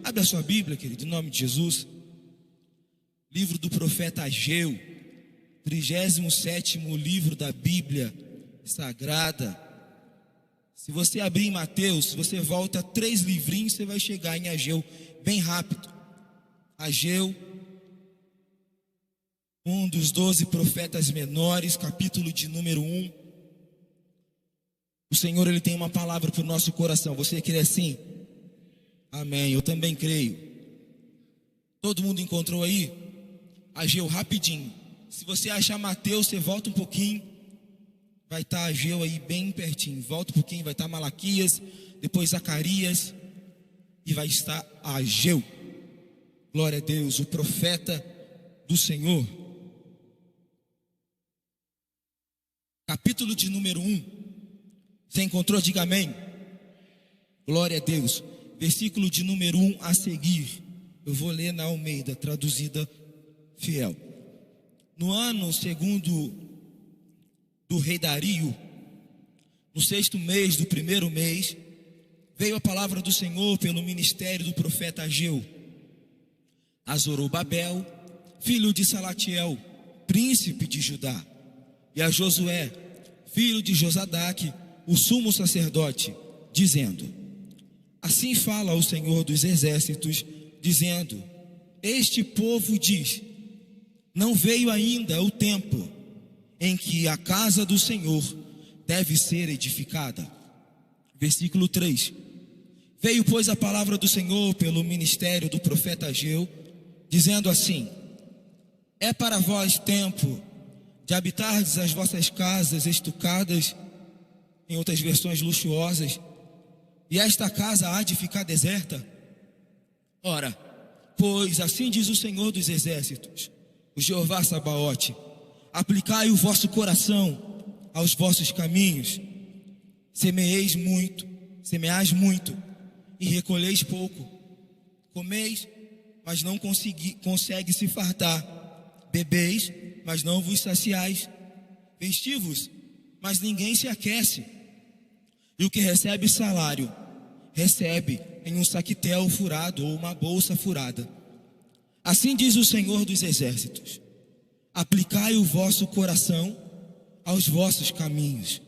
Abre a sua Bíblia, querido, em nome de Jesus. Livro do profeta Ageu, 37º livro da Bíblia Sagrada. Se você abrir em Mateus, se você volta 3 livrinhos, você vai chegar em Ageu bem rápido. Ageu, um dos 12 profetas menores, capítulo de número 1. O Senhor, Ele tem uma palavra para o nosso coração. Você crê assim? Amém, eu também creio. Todo mundo encontrou aí? Ageu, rapidinho. Se você achar Mateus, você volta um pouquinho. Vai estar Ageu aí bem pertinho. Volta um pouquinho, vai estar Malaquias, depois Zacarias, e vai estar Ageu. Glória a Deus, o profeta do Senhor. Capítulo de número 1. Você encontrou? Diga amém. Glória a Deus. Versículo de número 1 a seguir. Eu vou ler na Almeida, traduzida fiel. No ano segundo do rei Dario, no 6º mês do 1º mês, veio a palavra do Senhor pelo ministério do profeta Ageu a Zorobabel, filho de Salatiel, príncipe de Judá, e a Josué, filho de Josadaque, o sumo sacerdote, dizendo: assim fala o Senhor dos exércitos, dizendo: este povo diz, não veio ainda o tempo em que a casa do Senhor deve ser edificada. Versículo 3. Veio, pois, a palavra do Senhor pelo ministério do profeta Ageu, dizendo assim: é para vós tempo de habitardes as vossas casas estucadas, em outras versões luxuosas, e esta casa há de ficar deserta? Ora, pois assim diz o Senhor dos exércitos, o Jeová Sabaote: aplicai o vosso coração aos vossos caminhos, semeais muito, e recolheis pouco, comeis, mas não consegue se fartar, bebeis, mas não vos saciais, vestivos, mas ninguém se aquece, e o que recebe salário, recebe em um saquitel furado ou uma bolsa furada. Assim diz o Senhor dos exércitos: aplicai o vosso coração aos vossos caminhos,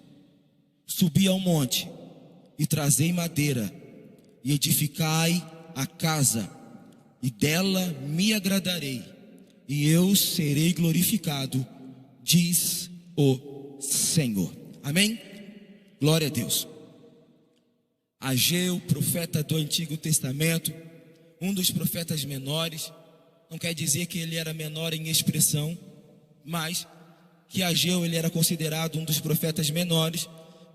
subi ao monte e trazei madeira, e edificai a casa, e dela me agradarei, e eu serei glorificado, diz o Senhor. Amém? Glória a Deus. Ageu, profeta do Antigo Testamento, um dos profetas menores. Não quer dizer que ele era menor em expressão, mas que Ageu ele era considerado um dos profetas menores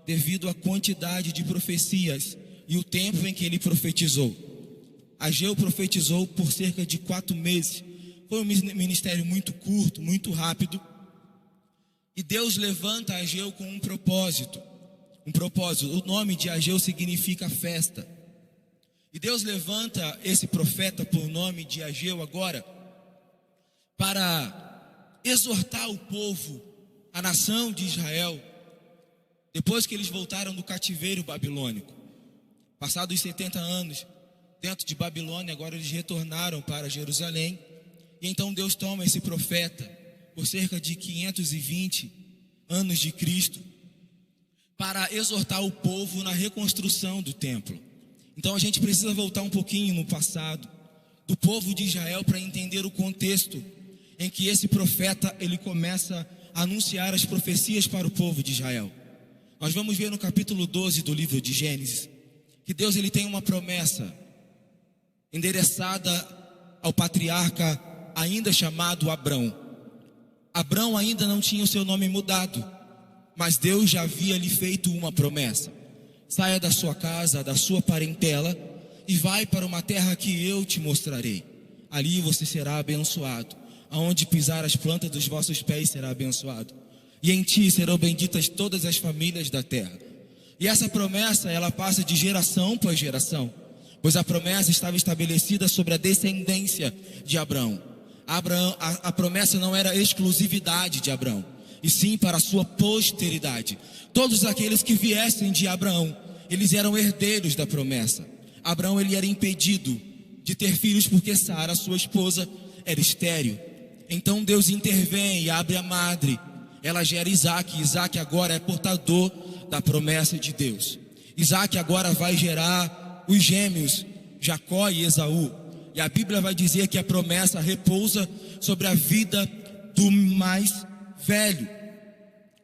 devido à quantidade de profecias e o tempo em que ele profetizou. Ageu profetizou por cerca de 4 meses. Foi um ministério muito curto, muito rápido. E Deus levanta Ageu com um propósito. O nome de Ageu significa festa. E Deus levanta esse profeta por nome de Ageu agora para exortar o povo, a nação de Israel, depois que eles voltaram do cativeiro babilônico. Passados os 70 anos dentro de Babilônia, agora eles retornaram para Jerusalém. E então Deus toma esse profeta por cerca de 520 anos de Cristo para exortar o povo na reconstrução do templo. Então a gente precisa voltar um pouquinho no passado do povo de Israel para entender o contexto em que esse profeta ele começa a anunciar as profecias para o povo de Israel. Nós vamos ver no capítulo 12 do livro de Gênesis que Deus ele tem uma promessa endereçada ao patriarca ainda chamado Abrão. Abrão ainda não tinha o seu nome mudado, mas Deus já havia lhe feito uma promessa: saia da sua casa, da sua parentela, e vai para uma terra que eu te mostrarei. Ali você será abençoado. Aonde pisar as plantas dos vossos pés será abençoado. E em ti serão benditas todas as famílias da terra. E essa promessa, ela passa de geração para geração, pois a promessa estava estabelecida sobre a descendência de Abrão. A promessa não era exclusividade de Abrão, e sim para a sua posteridade. Todos aqueles que viessem de Abraão, eles eram herdeiros da promessa. Abraão ele era impedido de ter filhos, porque Sara, sua esposa, era estéril. Então Deus intervém e abre a madre. Ela gera Isaac. Isaac agora é portador da promessa de Deus. Isaac agora vai gerar os gêmeos Jacó e Esaú. E a Bíblia vai dizer que a promessa repousa sobre a vida do mais velho,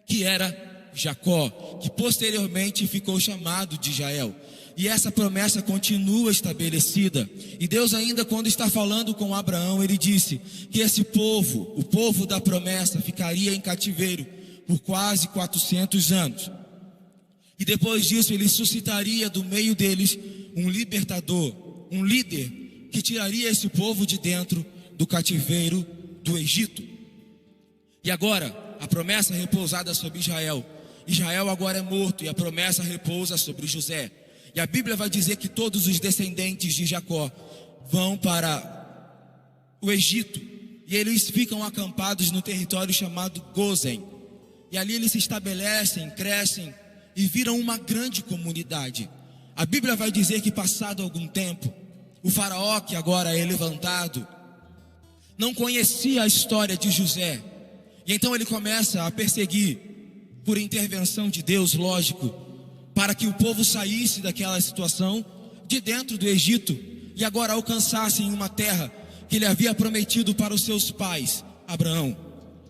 que era Jacó, que posteriormente ficou chamado de Israel. E essa promessa continua estabelecida. E Deus ainda, quando está falando com Abraão, ele disse que esse povo, o povo da promessa, ficaria em cativeiro por quase 400 anos. E depois disso ele suscitaria do meio deles um libertador, um líder que tiraria esse povo de dentro do cativeiro do Egito. E agora, a promessa repousada sobre Israel. Israel agora é morto e a promessa repousa sobre José. E a Bíblia vai dizer que todos os descendentes de Jacó vão para o Egito. E eles ficam acampados no território chamado Gósen. E ali eles se estabelecem, crescem e viram uma grande comunidade. A Bíblia vai dizer que passado algum tempo, o faraó, que agora é levantado, não conhecia a história de José. E então ele começa a perseguir, por intervenção de Deus, lógico, para que o povo saísse daquela situação de dentro do Egito e agora alcançassem uma terra que ele havia prometido para os seus pais, Abraão.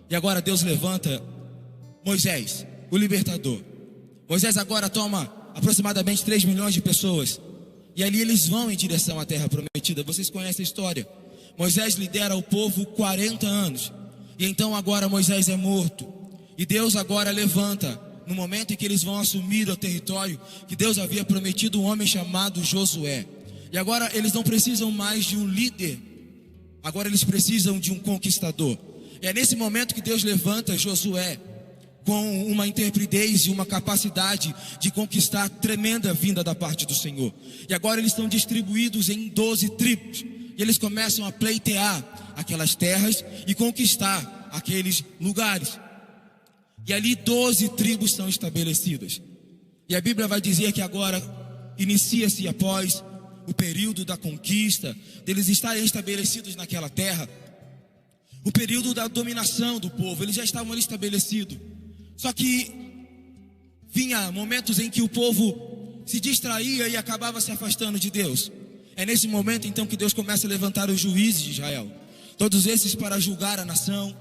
E agora Deus levanta Moisés, o libertador. Moisés agora toma aproximadamente 3 milhões de pessoas e ali eles vão em direção à terra prometida. Vocês conhecem a história. Moisés lidera o povo 40 anos e então agora Moisés é morto. E Deus agora levanta, no momento em que eles vão assumir o território que Deus havia prometido, um homem chamado Josué. E agora eles não precisam mais de um líder, agora eles precisam de um conquistador. É nesse momento que Deus levanta Josué com uma intrepidez e uma capacidade de conquistar tremenda vinda da parte do Senhor. E agora eles estão distribuídos em 12 tribos. E eles começam a pleitear aquelas terras e conquistar aqueles lugares. E ali 12 tribos são estabelecidas. E a Bíblia vai dizer que agora inicia-se, após o período da conquista, deles estarem estabelecidos naquela terra, o período da dominação do povo. Eles já estavam ali estabelecidos. Só que vinha momentos em que o povo se distraía e acabava se afastando de Deus. É nesse momento então que Deus começa a levantar os juízes de Israel, todos esses para julgar a nação.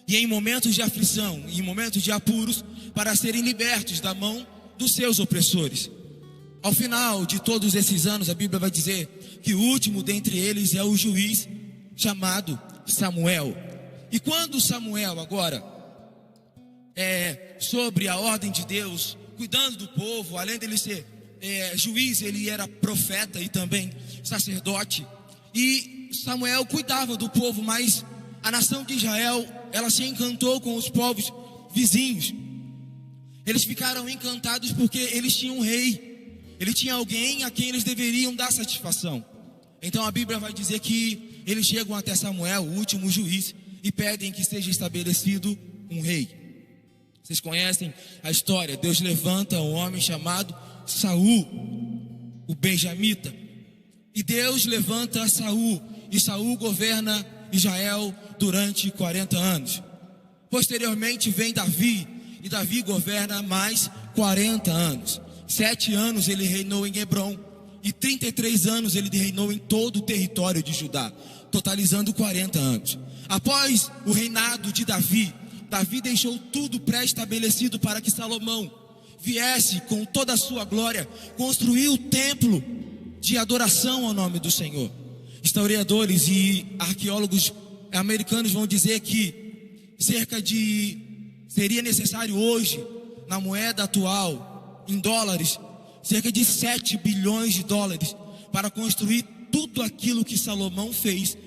E em momentos de aflição, em momentos de apuros, para serem libertos da mão dos seus opressores. Ao final de todos esses anos, a Bíblia vai dizer que o último dentre eles é o juiz chamado Samuel. E quando Samuel agora sobre a ordem de Deus, cuidando do povo, além dele ser juiz, ele era profeta e também sacerdote. E Samuel cuidava do povo, mas a nação de Israel, ela se encantou com os povos vizinhos. Eles ficaram encantados porque eles tinham um rei. Ele tinha alguém a quem eles deveriam dar satisfação. Então a Bíblia vai dizer que eles chegam até Samuel, o último juiz, e pedem que seja estabelecido um rei. Vocês conhecem a história. Deus levanta um homem chamado Saul, o benjamita. E Deus levanta Saul, e Saul governa Israel durante 40 anos. Posteriormente vem Davi, e Davi governa mais 40 anos. 7 anos ele reinou em Hebrom, e 33 anos ele reinou em todo o território de Judá, totalizando 40 anos. Após o reinado de Davi, Davi deixou tudo pré-estabelecido para que Salomão viesse com toda a sua glória construir o templo de adoração ao nome do Senhor. Historiadores e arqueólogos americanos vão dizer que seria necessário hoje, na moeda atual, em dólares, cerca de 7 bilhões de dólares para construir tudo aquilo que Salomão fez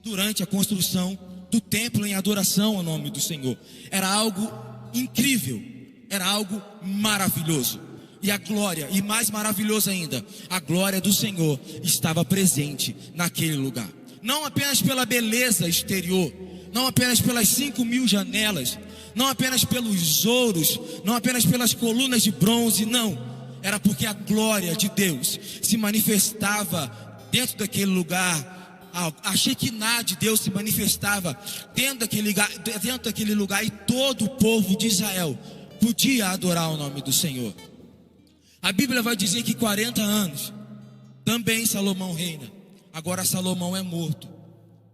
durante a construção do templo em adoração ao nome do Senhor. Era algo incrível, era algo maravilhoso. E a glória, e mais maravilhoso ainda, a glória do Senhor estava presente naquele lugar. Não apenas pela beleza exterior, não apenas pelas 5.000 janelas, não apenas pelos ouros, não apenas pelas colunas de bronze, não. Era porque a glória de Deus se manifestava dentro daquele lugar, a Shekinah de Deus se manifestava dentro daquele lugar, e todo o povo de Israel podia adorar o nome do Senhor. A Bíblia vai dizer que 40 anos também Salomão reina. Agora Salomão é morto,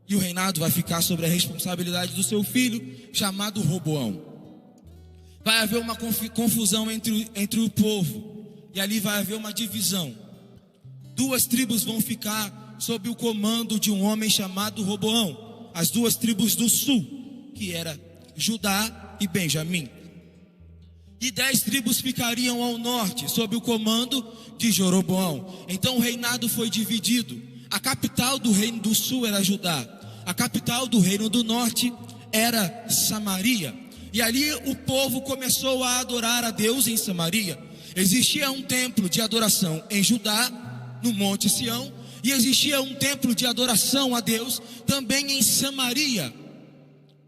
e o reinado vai ficar sobre a responsabilidade do seu filho, chamado Roboão. Vai haver uma confusão entre o povo, e ali vai haver uma divisão. 2 tribos vão ficar sob o comando de um homem chamado Roboão, as 2 tribos do sul, que era Judá e Benjamim. E 10 tribos ficariam ao norte, sob o comando de Jeroboão. Então o reinado foi dividido. A capital do reino do sul era Judá, a capital do reino do norte era Samaria. E ali o povo começou a adorar a Deus em Samaria. Existia um templo de adoração em Judá, no Monte Sião, e existia um templo de adoração a Deus também em Samaria,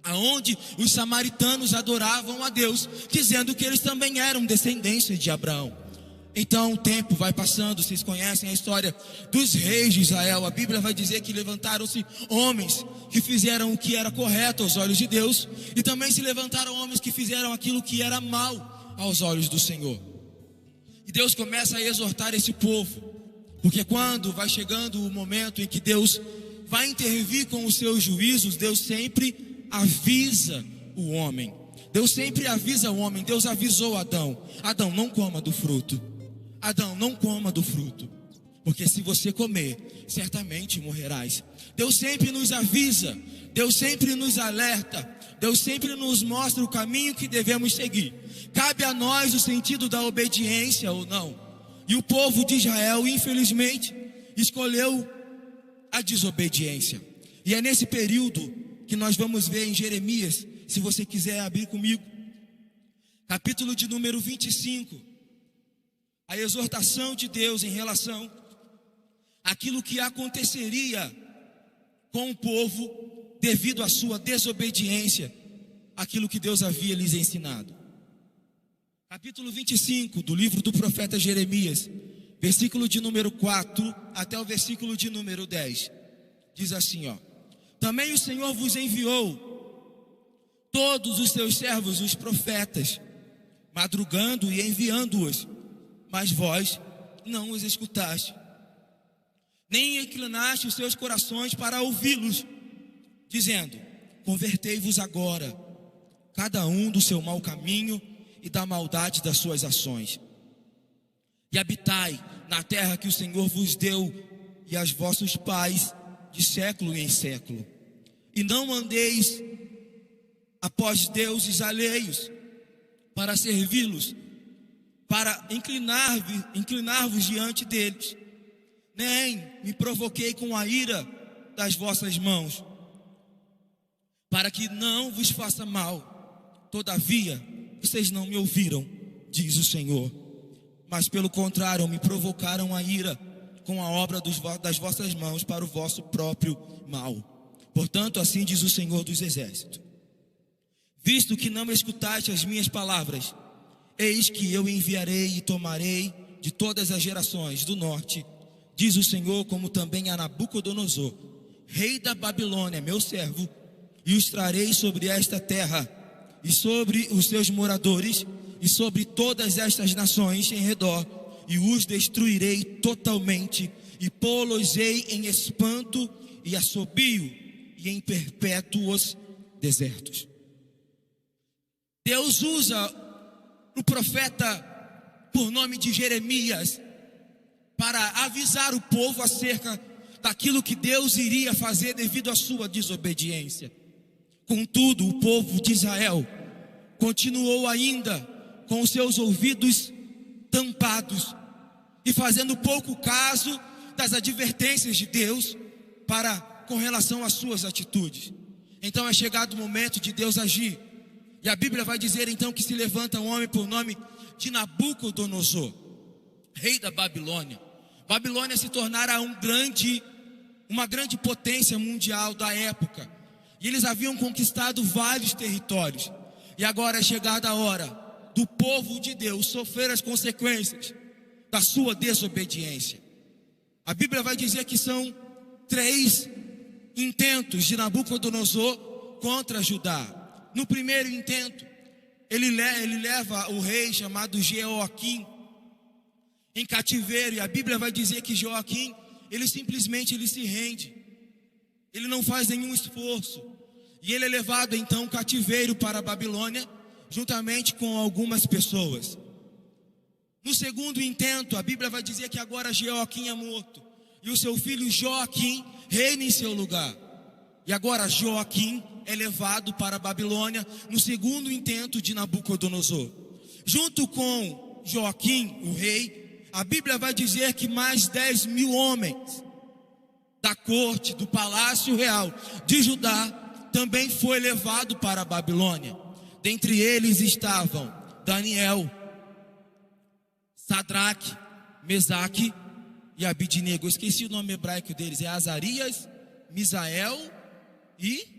aonde os samaritanos adoravam a Deus, dizendo que eles também eram descendência de Abraão. Então o tempo vai passando, vocês conhecem a história dos reis de Israel. A Bíblia vai dizer que levantaram-se homens que fizeram o que era correto aos olhos de Deus, e também se levantaram homens que fizeram aquilo que era mal aos olhos do Senhor. E Deus começa a exortar esse povo, porque quando vai chegando o momento em que Deus vai intervir com os seus juízos, Deus sempre avisa o homem. Deus sempre avisa o homem. Deus avisou Adão: Adão, não coma do fruto. Adão, não coma do fruto, porque se você comer, certamente morrerás. Deus sempre nos avisa, Deus sempre nos alerta, Deus sempre nos mostra o caminho que devemos seguir. Cabe a nós o sentido da obediência ou não. E o povo de Israel, infelizmente, escolheu a desobediência. E é nesse período que nós vamos ver em Jeremias, se você quiser abrir comigo, capítulo de número 25, a exortação de Deus em relação àquilo que aconteceria com o povo devido à sua desobediência, aquilo que Deus havia lhes ensinado. Capítulo 25 do livro do profeta Jeremias, versículo de número 4 até o versículo de número 10, diz assim, também o Senhor vos enviou todos os seus servos, os profetas, madrugando e enviando-os, mas vós não os escutaste, nem inclinaste os seus corações para ouvi-los, dizendo: convertei-vos agora, cada um do seu mau caminho e da maldade das suas ações, e habitai na terra que o Senhor vos deu e aos vossos pais de século em século, e não andeis após deuses alheios para servi-los, para inclinar-vos diante deles, nem me provoquei com a ira das vossas mãos, para que não vos faça mal. Todavia vocês não me ouviram, diz o Senhor, mas pelo contrário me provocaram a ira com a obra das vossas mãos para o vosso próprio mal. Portanto, assim diz o Senhor dos Exércitos: visto que não escutaste as minhas palavras, eis que eu enviarei e tomarei de todas as gerações do norte, diz o Senhor, como também a Nabucodonosor, rei da Babilônia, meu servo, e os trarei sobre esta terra, e sobre os seus moradores, e sobre todas estas nações em redor, e os destruirei totalmente, e pô-los-ei em espanto e assobio, e em perpétuos desertos. Deus usa o profeta por nome de Jeremias para avisar o povo acerca daquilo que Deus iria fazer devido à sua desobediência. Contudo, o povo de Israel continuou ainda com os seus ouvidos tampados e fazendo pouco caso das advertências de Deus com relação às suas atitudes. Então é chegado o momento de Deus agir. E a Bíblia vai dizer então que se levanta um homem por nome de Nabucodonosor, rei da Babilônia. Babilônia se tornara uma grande potência mundial da época. E eles haviam conquistado vários territórios. E agora é chegada a hora do povo de Deus sofrer as consequências da sua desobediência. A Bíblia vai dizer que são 3 intentos de Nabucodonosor contra Judá. No primeiro intento, ele leva o rei chamado Jeoaquim em cativeiro, e a Bíblia vai dizer que Joaquim, ele simplesmente se rende, ele não faz nenhum esforço, e ele é levado então cativeiro para a Babilônia, juntamente com algumas pessoas. No segundo intento, a Bíblia vai dizer que agora Jeoaquim é morto, e o seu filho Joaquim reina em seu lugar. E agora Joaquim é levado para a Babilônia no segundo intento de Nabucodonosor. Junto com Joaquim, o rei, a Bíblia vai dizer que mais 10.000 homens da corte, do palácio real de Judá, também foi levado para a Babilônia. Dentre eles estavam Daniel, Sadraque, Mesaque e Abidnego. Eu esqueci o nome hebraico deles, é Azarias, Misael e...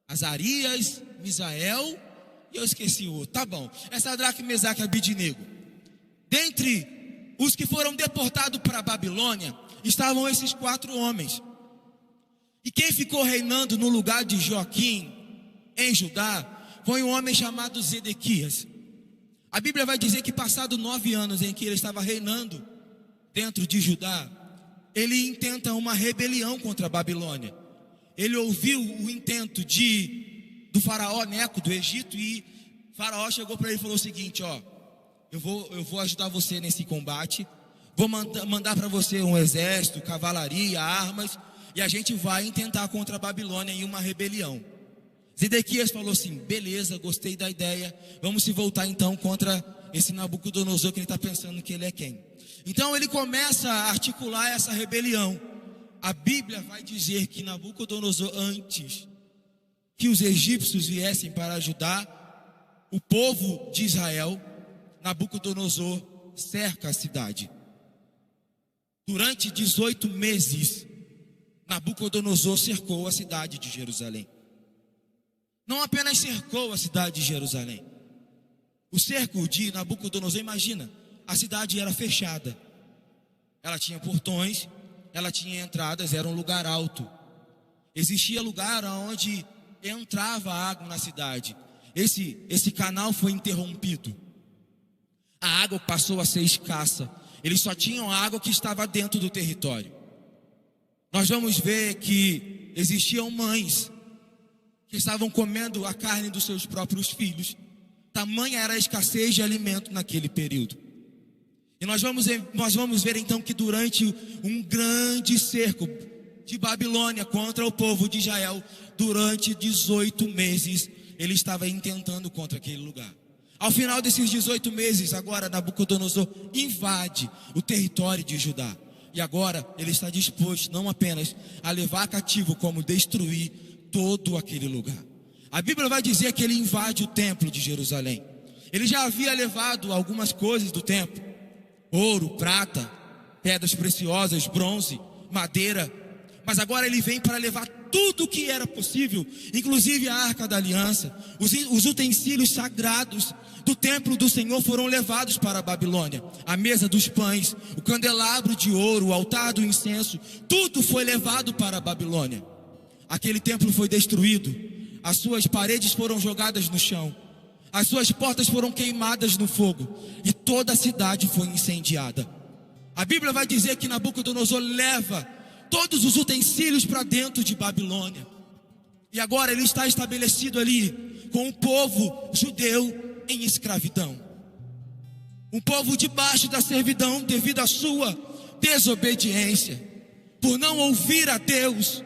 Azarias, Misael, e eu esqueci o outro, tá bom. É Sadraque, Mesaque e Abidnego. Dentre os que foram deportados para a Babilônia, estavam esses 4 homens. E quem ficou reinando no lugar de Joaquim em Judá foi um homem chamado Zedequias. A Bíblia vai dizer que passado 9 anos em que ele estava reinando dentro de Judá, ele intenta uma rebelião contra a Babilônia. Ele ouviu o intento do faraó Neco do Egito, e o faraó chegou para ele e falou o seguinte: eu vou ajudar você nesse combate, vou mandar para você um exército, cavalaria, armas, e a gente vai intentar contra a Babilônia em uma rebelião. Zedequias falou assim: beleza, gostei da ideia, vamos se voltar então contra esse Nabucodonosor, que ele está pensando que ele é quem. Então ele começa a articular essa rebelião. A Bíblia vai dizer que Nabucodonosor, antes que os egípcios viessem para ajudar o povo de Israel, Nabucodonosor cerca a cidade. Durante 18 meses, Nabucodonosor cercou a cidade de Jerusalém. Não apenas cercou a cidade de Jerusalém. O cerco de Nabucodonosor, imagina, a cidade era fechada. Ela tinha portões, ela tinha entradas, era um lugar alto. Existia lugar onde entrava água na cidade. Esse canal foi interrompido. A água passou a ser escassa. Eles só tinham água que estava dentro do território. Nós vamos ver que existiam mães que estavam comendo a carne dos seus próprios filhos. Tamanha era a escassez de alimento naquele período. E nós vamos ver então que durante um grande cerco de Babilônia contra o povo de Israel, durante 18 meses, ele estava intentando contra aquele lugar. Ao final desses 18 meses, agora Nabucodonosor invade o território de Judá. E agora ele está disposto não apenas a levar cativo, como destruir todo aquele lugar. A Bíblia vai dizer que ele invade o templo de Jerusalém. Ele já havia levado algumas coisas do templo: ouro, prata, pedras preciosas, bronze, madeira. Mas agora ele vem para levar tudo o que era possível, inclusive a arca da aliança. Os utensílios sagrados do templo do Senhor foram levados para a Babilônia. A mesa dos pães, o candelabro de ouro, o altar do incenso, tudo foi levado para a Babilônia. Aquele templo foi destruído, as suas paredes foram jogadas no chão, as suas portas foram queimadas no fogo, e toda a cidade foi incendiada. A Bíblia vai dizer que Nabucodonosor leva todos os utensílios para dentro de Babilônia. E agora ele está estabelecido ali com o povo judeu em escravidão. Um povo debaixo da servidão devido à sua desobediência, por não ouvir a Deus,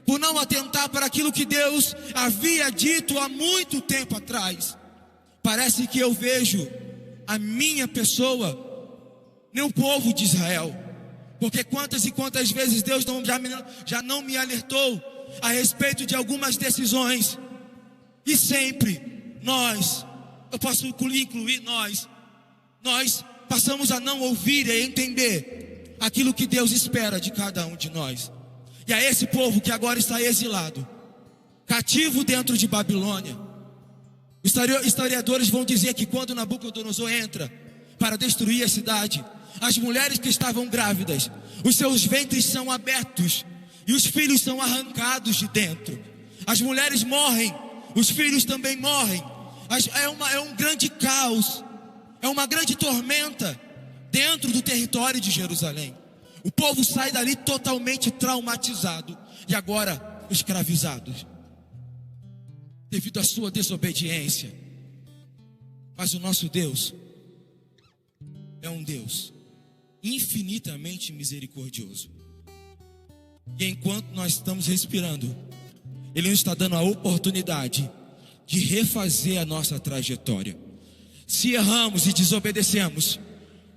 por não atentar para aquilo que Deus havia dito há muito tempo atrás. Parece que eu vejo a minha pessoa nem o povo de Israel, porque quantas e quantas vezes Deus já não me alertou a respeito de algumas decisões, e sempre eu posso incluir nós passamos a não ouvir e entender aquilo que Deus espera de cada um de nós. E a esse povo que agora está exilado, cativo dentro de Babilônia, Historiadores vão dizer que quando Nabucodonosor entra para destruir a cidade, as mulheres que estavam grávidas, os seus ventres são abertos e os filhos são arrancados de dentro. As mulheres morrem, os filhos também morrem. É um grande caos, é uma grande tormenta dentro do território de Jerusalém. O povo sai dali totalmente traumatizado e agora escravizados, devido à sua desobediência. Mas o nosso Deus é um Deus infinitamente misericordioso. E enquanto nós estamos respirando, Ele nos está dando a oportunidade de refazer a nossa trajetória. Se erramos e desobedecemos,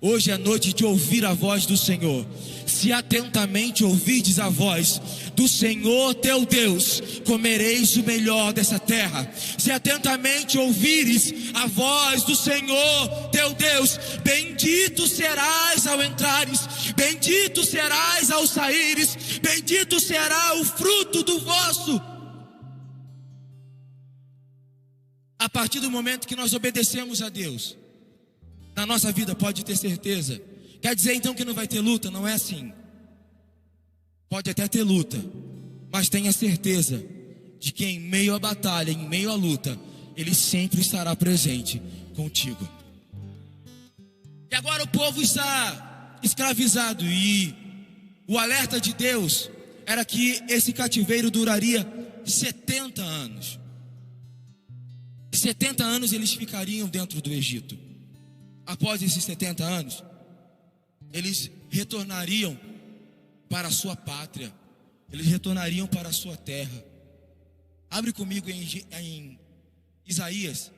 hoje é noite de ouvir a voz do Senhor. Se atentamente ouvirdes a voz do Senhor teu Deus, comereis o melhor dessa terra. Se atentamente ouvires a voz do Senhor teu Deus, bendito serás ao entrares, bendito serás ao saíres, bendito será o fruto do vosso. A partir do momento que nós obedecemos a Deus na nossa vida, pode ter certeza. Quer dizer então que não vai ter luta? Não é assim. Pode até ter luta, mas tenha certeza de que em meio à batalha, em meio à luta, Ele sempre estará presente contigo. E agora o povo está escravizado, e o alerta de Deus era que esse cativeiro duraria 70 anos. 70 anos eles ficariam dentro do Egito. Após esses 70 anos, eles retornariam para a sua pátria, eles retornariam para a sua terra. Abre comigo em Isaías,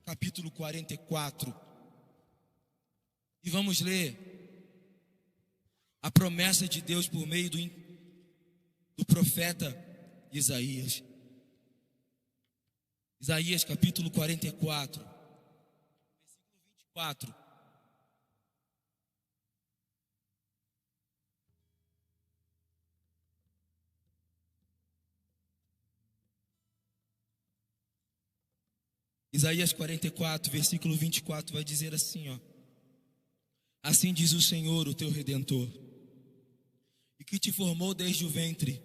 capítulo 44, e vamos ler a promessa de Deus por meio do profeta Isaías. Isaías capítulo 44, versículo 24. Isaías 44, versículo 24 vai dizer assim, ó: assim diz o Senhor, o teu Redentor, e que te formou desde o ventre,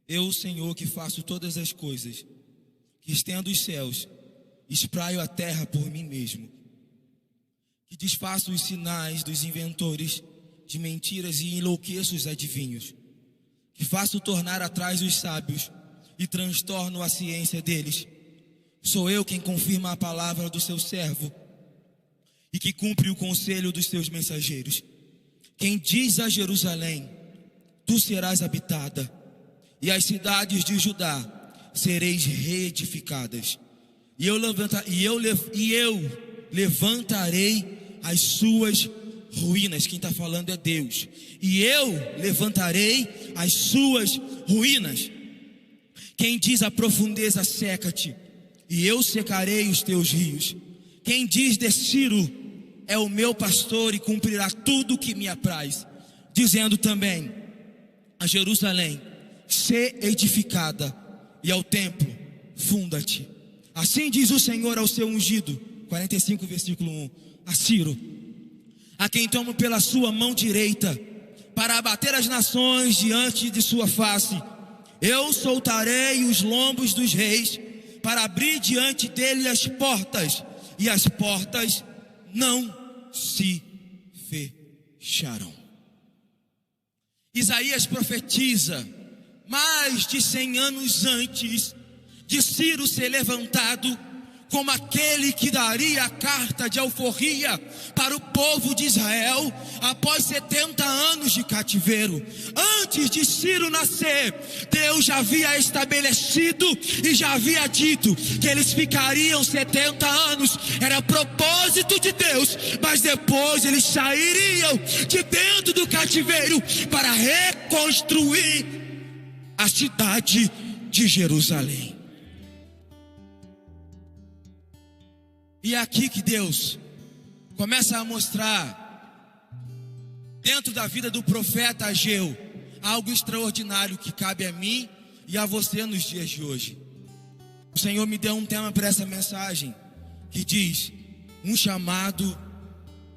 eu, o Senhor, que faço todas as coisas, que estendo os céus, espraio a terra por mim mesmo, que desfaço os sinais dos inventores de mentiras e enlouqueço os adivinhos, que faço tornar atrás os sábios e transtorno a ciência deles. Sou eu quem confirma a palavra do seu servo e que cumpre o conselho dos seus mensageiros. Quem diz a Jerusalém, tu serás habitada, e as cidades de Judá sereis reedificadas, e eu levantarei as suas ruínas. Quem está falando é Deus. E eu levantarei as suas ruínas. Quem diz a profundeza, seca-te, e eu secarei os teus rios. Quem diz de Ciro, é o meu pastor e cumprirá tudo o que me apraz. Dizendo também a Jerusalém, sê edificada, e ao templo, funda-te. Assim diz o Senhor ao seu ungido, 45 versículo 1, a Ciro, a quem tomo pela sua mão direita, para abater as nações diante de sua face. Eu soltarei os lombos dos reis, para abrir diante dele as portas, e as portas não se fecharão. Isaías profetiza mais de 100 anos antes de Ciro ser levantado como aquele que daria a carta de alforria para o povo de Israel após 70 anos de cativeiro. Antes de Ciro nascer, Deus já havia estabelecido e já havia dito que eles ficariam 70 anos. Era propósito de Deus, mas depois eles sairiam de dentro do cativeiro para reconstruir a cidade de Jerusalém. E é aqui que Deus começa a mostrar, dentro da vida do profeta Ageu, algo extraordinário que cabe a mim e a você nos dias de hoje. O Senhor me deu um tema para essa mensagem que diz: um chamado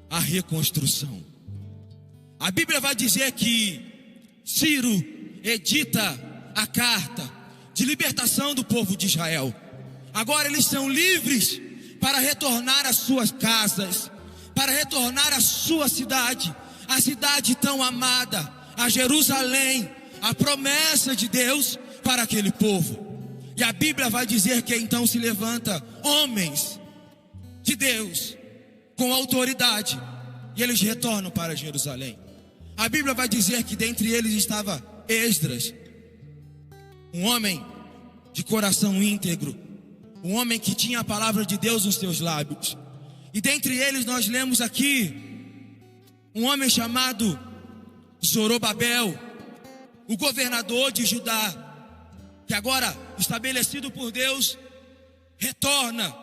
à reconstrução. A Bíblia vai dizer que Ciro edita a carta de libertação do povo de Israel. Agora eles são livres para retornar às suas casas, para retornar à sua cidade, a cidade tão amada, a Jerusalém, a promessa de Deus para aquele povo. E a Bíblia vai dizer que então se levanta homens de Deus com autoridade, e eles retornam para Jerusalém. A Bíblia vai dizer que dentre eles estava Esdras, um homem de coração íntegro, um homem que tinha a palavra de Deus nos seus lábios. E dentre eles nós lemos aqui um homem chamado Zorobabel, o governador de Judá, que agora, estabelecido por Deus, retorna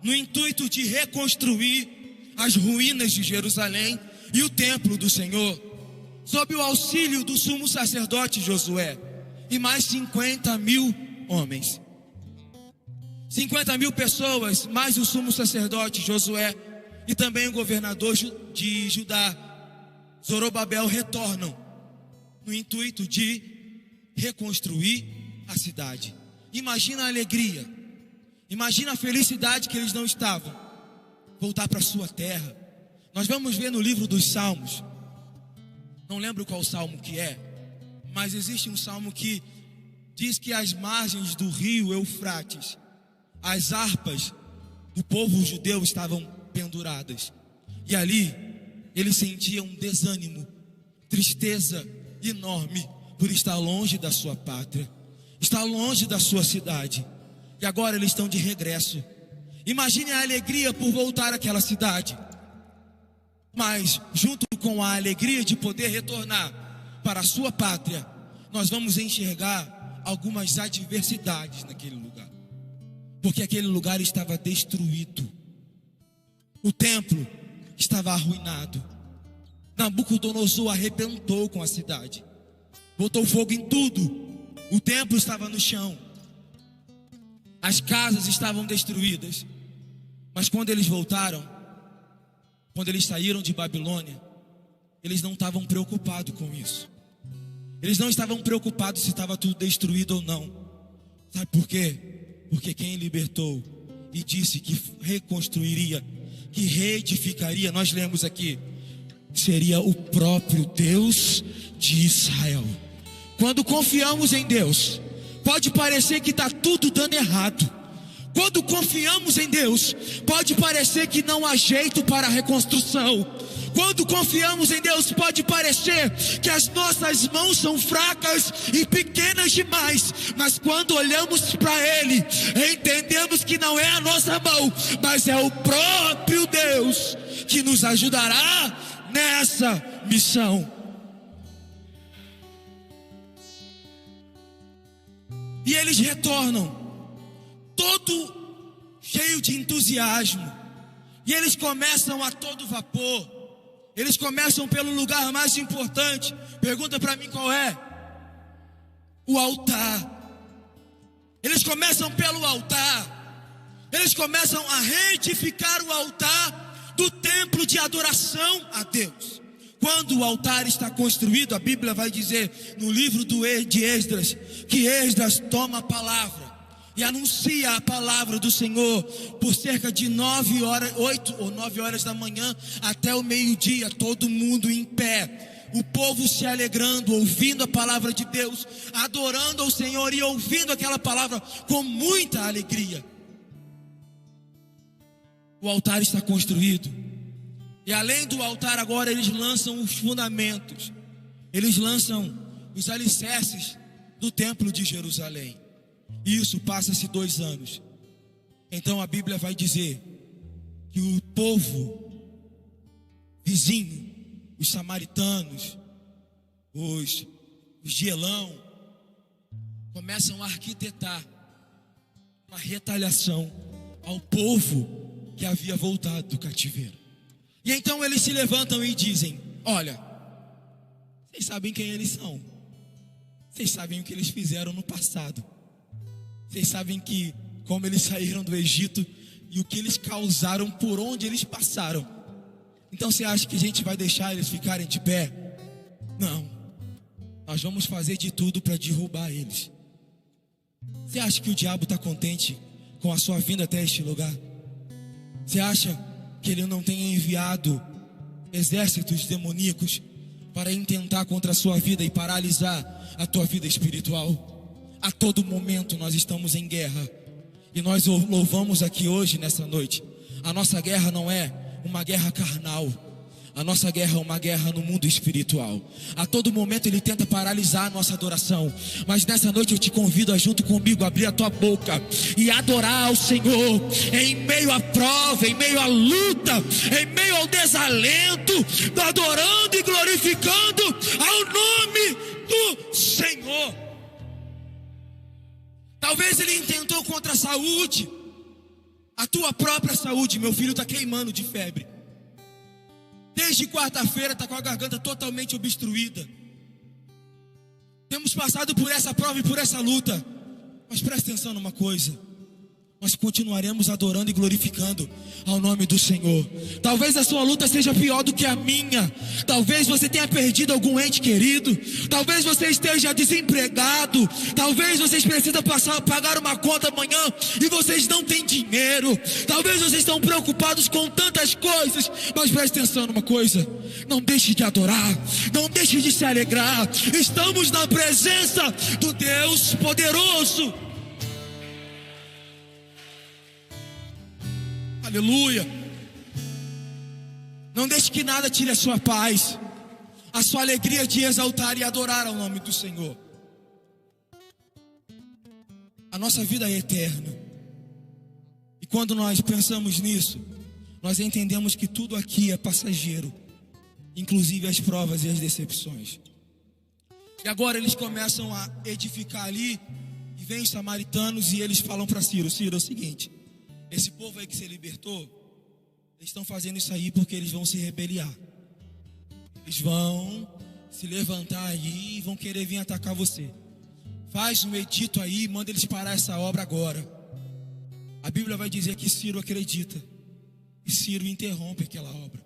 no intuito de reconstruir as ruínas de Jerusalém e o templo do Senhor, sob o auxílio do sumo sacerdote Josué e mais 50.000 homens. 50.000 pessoas, mais o sumo sacerdote Josué e também o governador de Judá, Zorobabel, retornam no intuito de reconstruir a cidade. Imagina a alegria, imagina a felicidade que eles não estavam. Voltar para a sua terra. Nós vamos ver no livro dos Salmos, não lembro qual salmo que é, mas existe um salmo que diz que às margens do rio Eufrates, as harpas do povo judeu estavam penduradas. E ali eles sentiam um desânimo, tristeza enorme por estar longe da sua pátria, estar longe da sua cidade. E agora eles estão de regresso. Imagine a alegria por voltar àquela cidade. Mas junto com a alegria de poder retornar para a sua pátria, nós vamos enxergar algumas adversidades naquele lugar. Porque aquele lugar estava destruído. O templo estava arruinado. Nabucodonosor arrebentou com a cidade, botou fogo em tudo. O templo estava no chão, as casas estavam destruídas. Mas quando eles voltaram, quando eles saíram de Babilônia, eles não estavam preocupados com isso. Eles não estavam preocupados se estava tudo destruído ou não. Sabe por quê? Porque quem libertou e disse que reconstruiria, que reedificaria, nós lemos aqui, seria o próprio Deus de Israel. Quando confiamos em Deus, pode parecer que está tudo dando errado. Quando confiamos em Deus, pode parecer que não há jeito para a reconstrução. Quando confiamos em Deus, pode parecer que as nossas mãos são fracas e pequenas demais. Mas quando olhamos para Ele, entendemos que não é a nossa mão, mas é o próprio Deus que nos ajudará nessa missão. E eles retornam todo cheio de entusiasmo, e eles começam a todo vapor. Eles começam pelo lugar mais importante. Pergunta para mim qual é? O altar. Eles começam pelo altar. Eles começam a reedificar o altar do templo de adoração a Deus. Quando o altar está construído, a Bíblia vai dizer no livro de Esdras, que Esdras toma a palavra e anuncia a palavra do Senhor por cerca de 8 ou 9 horas da manhã até o meio-dia, todo mundo em pé, o povo se alegrando, ouvindo a palavra de Deus, adorando ao Senhor e ouvindo aquela palavra com muita alegria. O altar está construído, e além do altar agora eles lançam os fundamentos, eles lançam os alicerces do templo de Jerusalém. Isso passa-se 2 anos. Então a Bíblia vai dizer que o povo vizinho, os samaritanos, os de Elão, começam a arquitetar uma retaliação ao povo que havia voltado do cativeiro. E então eles se levantam e dizem: olha, vocês sabem quem eles são, vocês sabem o que eles fizeram no passado, vocês sabem que como eles saíram do Egito e o que eles causaram por onde eles passaram. Então você acha que a gente vai deixar eles ficarem de pé? Não. Nós vamos fazer de tudo para derrubar eles. Você acha que o diabo está contente com a sua vinda até este lugar? Você acha que ele não tem enviado exércitos demoníacos para intentar contra a sua vida e paralisar a tua vida espiritual? A todo momento nós estamos em guerra. E nós louvamos aqui hoje, nessa noite. A nossa guerra não é uma guerra carnal. A nossa guerra é uma guerra no mundo espiritual. A todo momento ele tenta paralisar a nossa adoração. Mas nessa noite eu te convido a junto comigo abrir a tua boca e adorar ao Senhor. Em meio à prova, em meio à luta, em meio ao desalento, adorando e glorificando ao nome do Senhor. Talvez ele intentou contra a saúde, a tua própria saúde. Meu filho está queimando de febre. Desde quarta-feira está com a garganta totalmente obstruída. Temos passado por essa prova e por essa luta. Mas presta atenção numa coisa: nós continuaremos adorando e glorificando ao nome do Senhor. Talvez a sua luta seja pior do que a minha. Talvez você tenha perdido algum ente querido. Talvez você esteja desempregado. Talvez vocês precisam pagar uma conta amanhã e vocês não têm dinheiro. Talvez vocês estão preocupados com tantas coisas. Mas preste atenção numa coisa: não deixe de adorar, não deixe de se alegrar. Estamos na presença do Deus poderoso. Aleluia. Não deixe que nada tire a sua paz, a sua alegria de exaltar e adorar ao nome do Senhor. A nossa vida é eterna. E quando nós pensamos nisso, nós entendemos que tudo aqui é passageiro, inclusive as provas e as decepções. E agora eles começam a edificar ali, e vêm os samaritanos e eles falam para Ciro: Ciro, é o seguinte, esse povo aí que se libertou, eles estão fazendo isso aí porque eles vão se rebeliar. Eles vão se levantar aí e vão querer vir atacar você. Faz um edito aí, manda eles parar essa obra agora. A Bíblia vai dizer que Ciro acredita. E Ciro interrompe aquela obra.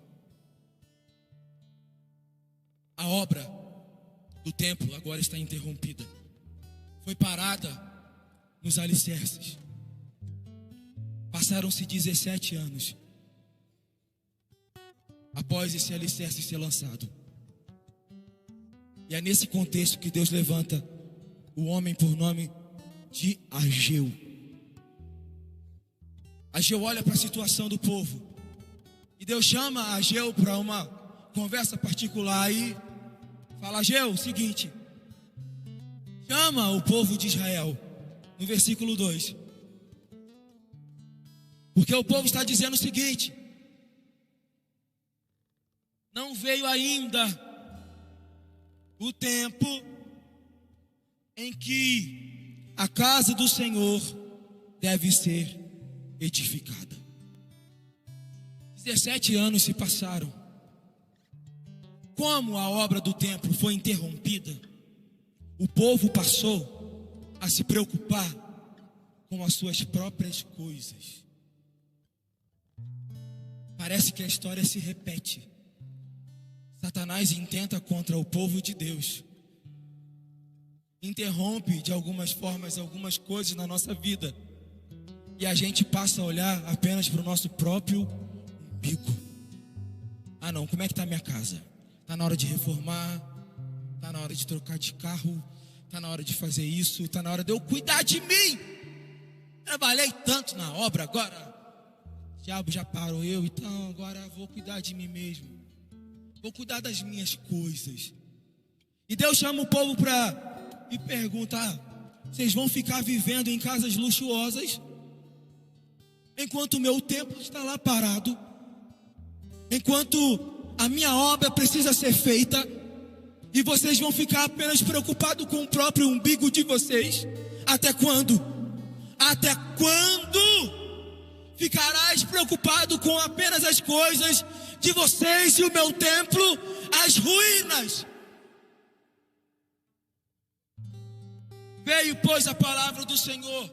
A obra do templo agora está interrompida. Foi parada nos alicerces. Passaram-se 17 anos após esse alicerce ser lançado. E é nesse contexto que Deus levanta o homem por nome de Ageu. Ageu olha para a situação do povo. E Deus chama Ageu para uma conversa particular e fala: Ageu, seguinte, chama o povo de Israel. No versículo 2. Porque o povo está dizendo o seguinte: não veio ainda o tempo em que a casa do Senhor deve ser edificada. 17 anos se passaram. Como a obra do templo foi interrompida, o povo passou a se preocupar com as suas próprias coisas. Parece que a história se repete. Satanás intenta contra o povo de Deus. Interrompe de algumas formas algumas coisas na nossa vida. E a gente passa a olhar apenas para o nosso próprio umbigo. Ah não, como é que está a minha casa? Está na hora de reformar. Está na hora de trocar de carro. Está na hora de fazer isso. Está na hora de eu cuidar de mim. Trabalhei tanto na obra, agora o diabo já parou eu, então agora vou cuidar de mim mesmo. Vou cuidar das minhas coisas. E Deus chama o povo para e pergunta: vocês vão ficar vivendo em casas luxuosas enquanto o meu templo está lá parado? Enquanto a minha obra precisa ser feita? E vocês vão ficar apenas preocupados com o próprio umbigo de vocês? Até quando? Até quando ficarás preocupado com apenas as coisas de vocês e o meu templo, as ruínas? Veio, pois, a palavra do Senhor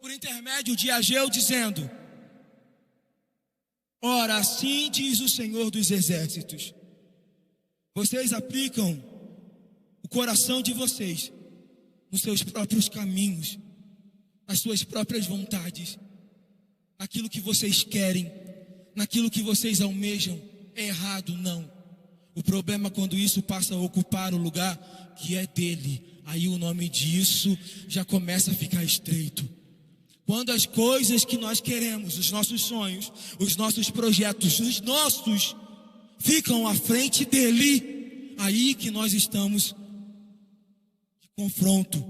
por intermédio de Ageu, dizendo: ora, assim diz o Senhor dos Exércitos, vocês aplicam o coração de vocês nos seus próprios caminhos, nas suas próprias vontades, naquilo que vocês querem, naquilo que vocês almejam. É errado? Não. O problema é quando isso passa a ocupar o lugar que é dele. Aí o nome disso já começa a ficar estreito. Quando as coisas que nós queremos, os nossos sonhos, os nossos projetos, os nossos, ficam à frente dele, aí que nós estamos em confronto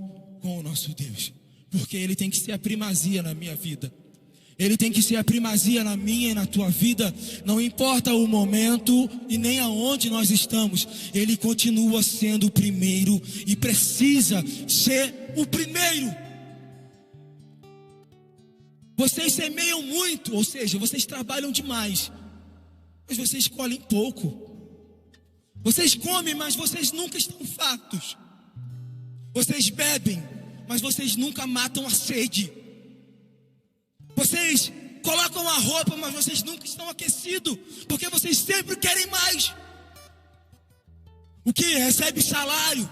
com o nosso Deus. Porque ele tem que ser a primazia na minha vida. Ele tem que ser a primazia na minha e na tua vida. Não importa o momento e nem aonde nós estamos, ele continua sendo o primeiro e precisa ser o primeiro. Vocês semeiam muito, ou seja, vocês trabalham demais, mas vocês colhem pouco. Vocês comem, mas vocês nunca estão fartos. Vocês bebem, mas vocês nunca matam a sede. Vocês colocam a roupa, mas vocês nunca estão aquecidos, porque vocês sempre querem mais. O que recebe salário,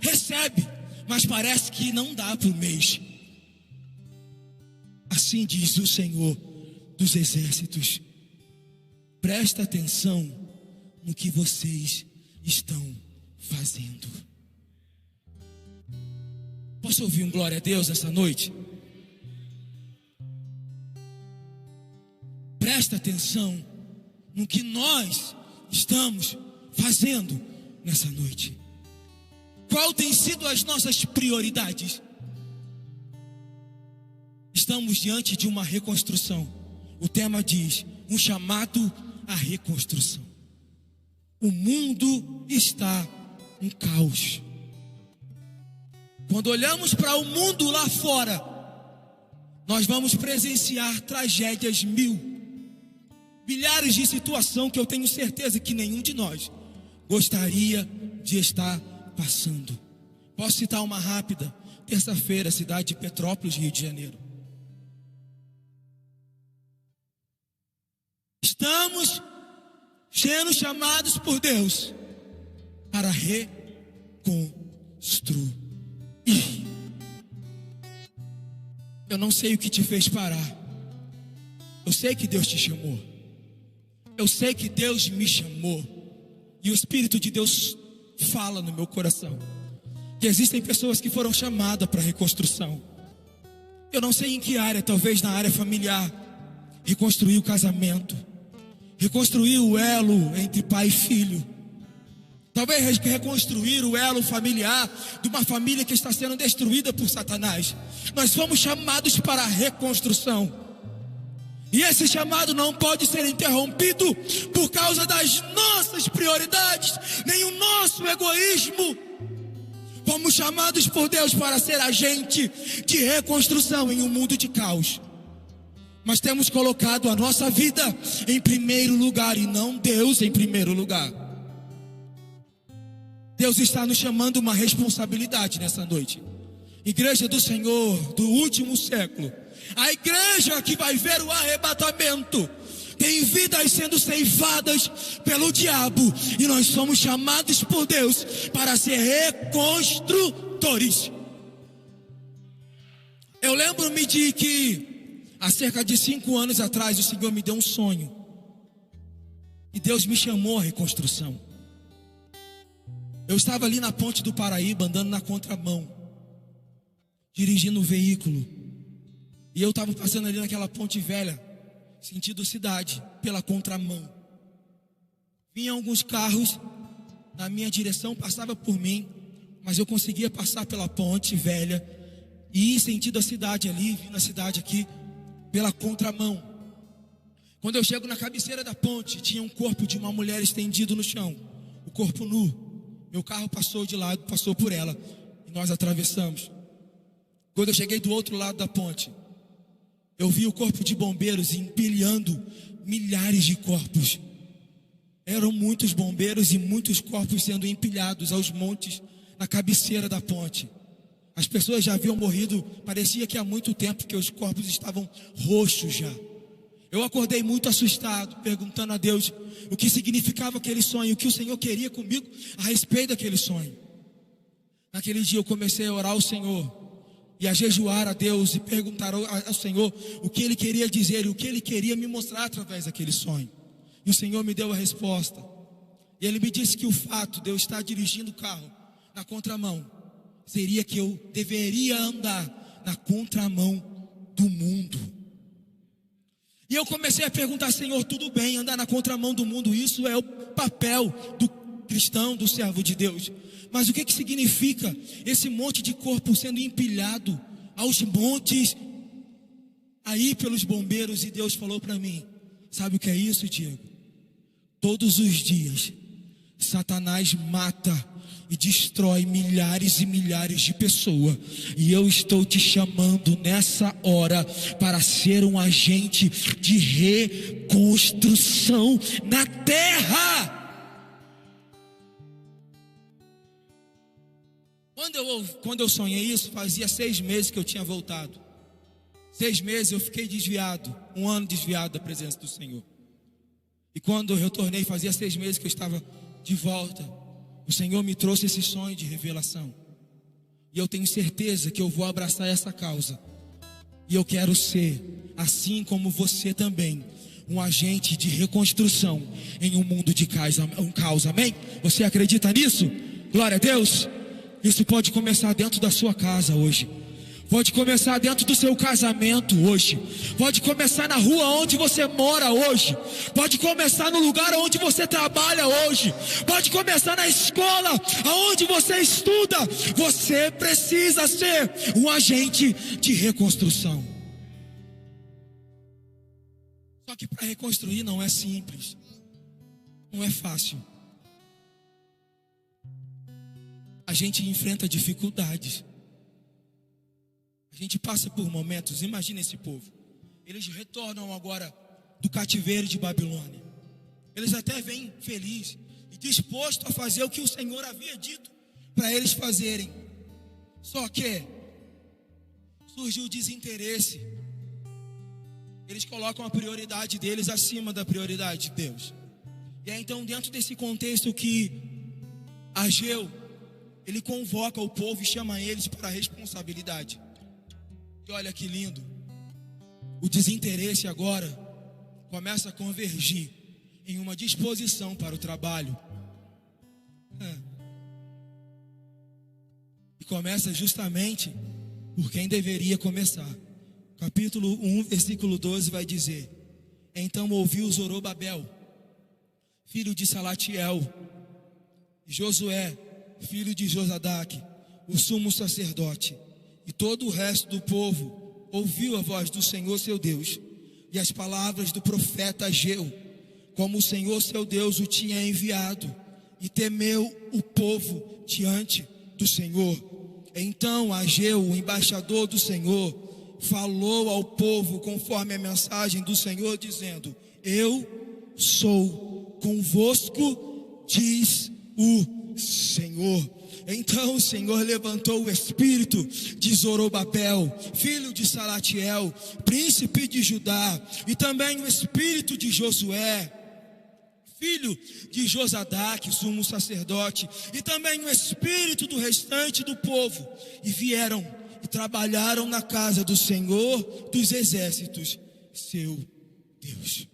recebe, mas parece que não dá para o mês. Assim diz o Senhor dos Exércitos. Presta atenção no que vocês estão fazendo. Posso ouvir um glória a Deus essa noite? Presta atenção no que nós estamos fazendo nessa noite. Qual tem sido as nossas prioridades? Estamos diante de uma reconstrução. O tema diz: um chamado à reconstrução. O mundo está um caos. Quando olhamos para o mundo lá fora, nós vamos presenciar tragédias milhares de situações que eu tenho certeza que nenhum de nós gostaria de estar passando. Posso citar uma rápida. Terça-feira, cidade de Petrópolis, Rio de Janeiro. Estamos sendo chamados por Deus para reconstruir. Eu não sei o que te fez parar. Eu sei que Deus te chamou. Eu sei que Deus me chamou. E o Espírito de Deus fala no meu coração que existem pessoas que foram chamadas para reconstrução. Eu não sei em que área, talvez na área familiar. Reconstruir o casamento, reconstruir o elo entre pai e filho, talvez reconstruir o elo familiar de uma família que está sendo destruída por Satanás. Nós fomos chamados para a reconstrução. E esse chamado não pode ser interrompido por causa das nossas prioridades, nem o nosso egoísmo. Fomos chamados por Deus para ser agente de reconstrução em um mundo de caos. Mas temos colocado a nossa vida em primeiro lugar e não Deus em primeiro lugar. Deus está nos chamando uma responsabilidade nessa noite. Igreja do Senhor do último século, a igreja que vai ver o arrebatamento, tem vidas sendo ceifadas pelo diabo, e nós somos chamados por Deus para ser reconstrutores. Eu lembro-me de que há cerca de 5 anos atrás o Senhor me deu um sonho, e Deus me chamou à reconstrução. Eu estava ali na ponte do Paraíba, andando na contramão, dirigindo o veículo, e eu estava passando ali naquela ponte velha, sentido cidade, pela contramão. Vinham alguns carros na minha direção, passava por mim, mas eu conseguia passar pela ponte velha e ir sentido a cidade ali, vindo a cidade aqui, pela contramão. Quando eu chego na cabeceira da ponte, tinha um corpo de uma mulher estendido no chão, o corpo nu. Meu carro passou de lado, passou por ela, e nós atravessamos. Quando eu cheguei do outro lado da ponte, eu vi o corpo de bombeiros empilhando milhares de corpos. Eram muitos bombeiros e muitos corpos sendo empilhados aos montes na cabeceira da ponte. As pessoas já haviam morrido, parecia que há muito tempo, que os corpos estavam roxos já. Eu acordei muito assustado, perguntando a Deus o que significava aquele sonho, o que o Senhor queria comigo a respeito daquele sonho. Naquele dia eu comecei a orar ao Senhor e a jejuar a Deus e perguntar ao Senhor o que Ele queria dizer, o que Ele queria me mostrar através daquele sonho. E o Senhor me deu a resposta. E Ele me disse que o fato de eu estar dirigindo o carro na contramão seria que eu deveria andar na contramão do mundo. E eu comecei a perguntar: Senhor, tudo bem andar na contramão do mundo, isso é o papel do cristão, do servo de Deus. Mas o que significa esse monte de corpo sendo empilhado aos montes aí pelos bombeiros? E Deus falou para mim: sabe o que é isso, Diego? Todos os dias Satanás mata e destrói milhares e milhares de pessoas, e eu estou te chamando nessa hora para ser um agente de reconstrução na terra. Quando eu sonhei isso, fazia 6 meses que eu tinha voltado. 6 meses eu fiquei desviado, 1 ano desviado da presença do Senhor. E quando eu retornei, fazia 6 meses que eu estava de volta. O Senhor me trouxe esse sonho de revelação. E eu tenho certeza que eu vou abraçar essa causa. E eu quero ser, assim como você também, um agente de reconstrução em um mundo de caos. Amém? Você acredita nisso? Glória a Deus. Isso pode começar dentro da sua casa hoje. Pode começar dentro do seu casamento hoje. Pode começar na rua onde você mora hoje. Pode começar no lugar onde você trabalha hoje. Pode começar na escola onde você estuda. Você precisa ser um agente de reconstrução. Só que para reconstruir não é simples. Não é fácil. A gente enfrenta dificuldades. A gente passa por momentos. Imagina esse povo. Eles retornam agora do cativeiro de Babilônia. Eles até vêm felizes e dispostos a fazer o que o Senhor havia dito para eles fazerem. Só que surgiu o desinteresse. Eles colocam a prioridade deles acima da prioridade de Deus. E é então dentro desse contexto que Ageu, ele convoca o povo e chama eles para a responsabilidade. E olha que lindo. O desinteresse agora começa a convergir em uma disposição para o trabalho. E começa justamente por quem deveria começar. Capítulo 1, versículo 12 vai dizer: então ouviu Zorobabel, filho de Salatiel, e Josué, filho de Josadaque, o sumo sacerdote, e todo o resto do povo ouviu a voz do Senhor seu Deus e as palavras do profeta Ageu, como o Senhor seu Deus o tinha enviado, e temeu o povo diante do Senhor. Então Ageu, o embaixador do Senhor, falou ao povo conforme a mensagem do Senhor, dizendo: eu sou convosco, diz o Senhor. Então o Senhor levantou o espírito de Zorobabel, filho de Salatiel, príncipe de Judá, e também o espírito de Josué, filho de Josadaque, sumo sacerdote, e também o espírito do restante do povo, e vieram e trabalharam na casa do Senhor dos exércitos, seu Deus.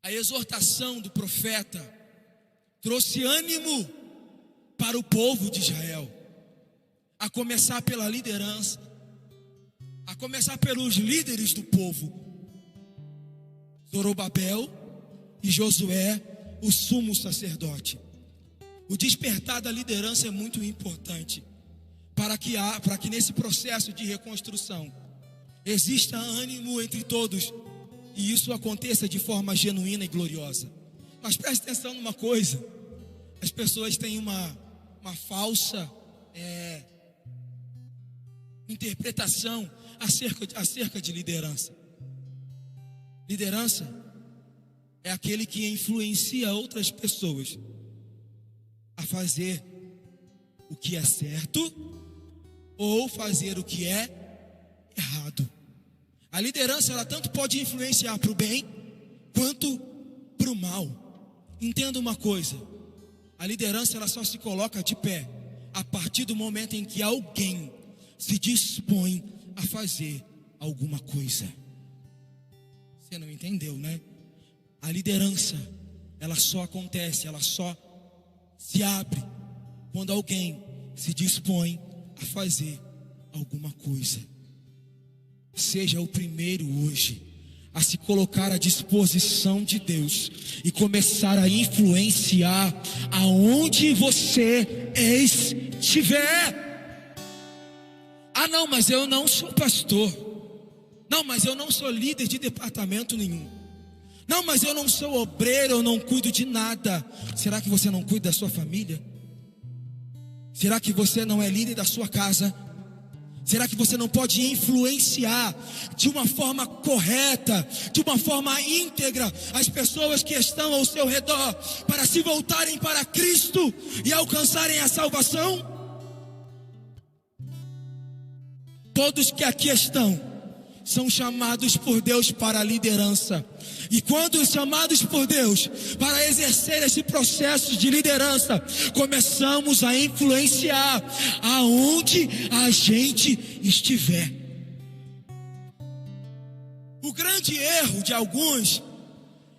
A exortação do profeta trouxe ânimo para o povo de Israel, a começar pela liderança, a começar pelos líderes do povo, Zorobabel e Josué, o sumo sacerdote. O despertar da liderança é muito importante para que nesse processo de reconstrução exista ânimo entre todos e isso aconteça de forma genuína e gloriosa. Mas preste atenção numa coisa: as pessoas têm uma falsa interpretação acerca de liderança. Liderança é aquele que influencia outras pessoas a fazer o que é certo ou fazer o que é errado. A liderança, ela tanto pode influenciar para o bem quanto para o mal. Entenda uma coisa: a liderança, ela só se coloca de pé a partir do momento em que alguém se dispõe a fazer alguma coisa. Você não entendeu, né? A liderança, ela só acontece, ela só se abre quando alguém se dispõe a fazer alguma coisa. Seja o primeiro hoje a se colocar à disposição de Deus e começar a influenciar aonde você estiver. Ah, não, mas eu não sou pastor. Não, mas eu não sou líder de departamento nenhum. Não, mas eu não sou obreiro, eu não cuido de nada. Será que você não cuida da sua família? Será que você não é líder da sua casa? Será que você não pode influenciar de uma forma correta, de uma forma íntegra, as pessoas que estão ao seu redor, para se voltarem para Cristo e alcançarem a salvação? Todos que aqui estão são chamados por Deus para a liderança. E quando chamados por Deus para exercer esse processo de liderança, começamos a influenciar aonde a gente estiver. O grande erro de alguns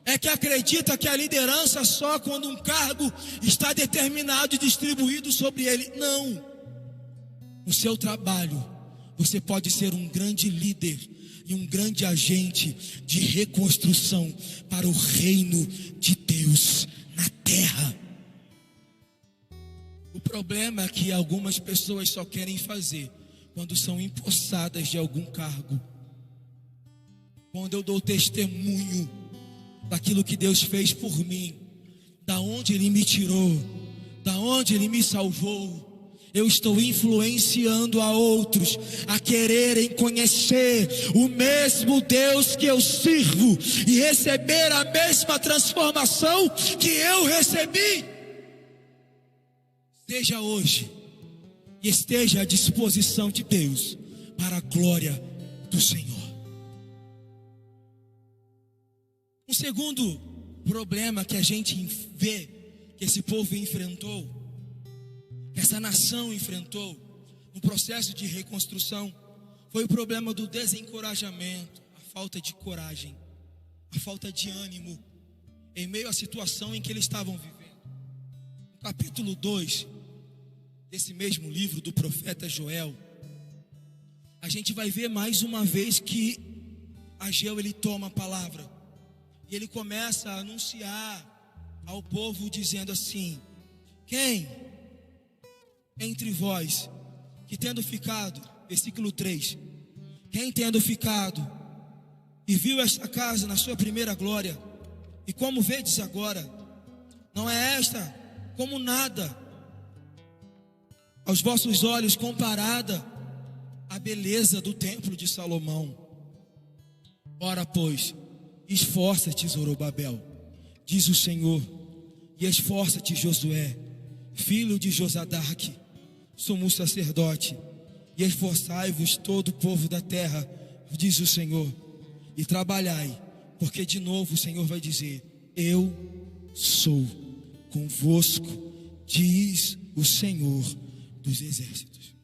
é que acredita que a liderança só quando um cargo está determinado e distribuído sobre ele. Não. No seu trabalho, você pode ser um grande líder e um grande agente de reconstrução para o reino de Deus na terra. O problema é que algumas pessoas só querem fazer quando são empossadas de algum cargo. Quando eu dou testemunho daquilo que Deus fez por mim, da onde Ele me tirou, da onde Ele me salvou, eu estou influenciando a outros a quererem conhecer o mesmo Deus que eu sirvo e receber a mesma transformação que eu recebi. Seja hoje e esteja à disposição de Deus para a glória do Senhor. Um segundo problema que a gente vê que esse povo enfrentou, que essa nação enfrentou no processo de reconstrução, foi o problema do desencorajamento, a falta de coragem, a falta de ânimo em meio à situação em que eles estavam vivendo. No capítulo 2 desse mesmo livro do profeta Joel, a gente vai ver mais uma vez que Ageu, ele toma a palavra e ele começa a anunciar ao povo dizendo assim: quem entre vós que tendo ficado, versículo 3, quem tendo ficado e viu esta casa na sua primeira glória, e como vedes agora, não é esta como nada aos vossos olhos comparada à beleza do templo de Salomão? Ora pois, esforça-te, Zorobabel, diz o Senhor, e esforça-te, Josué, filho de Josadaque, sumo sacerdote, e esforçai-vos todo o povo da terra, diz o Senhor, e trabalhai, porque de novo o Senhor vai dizer: eu sou convosco, diz o Senhor dos exércitos.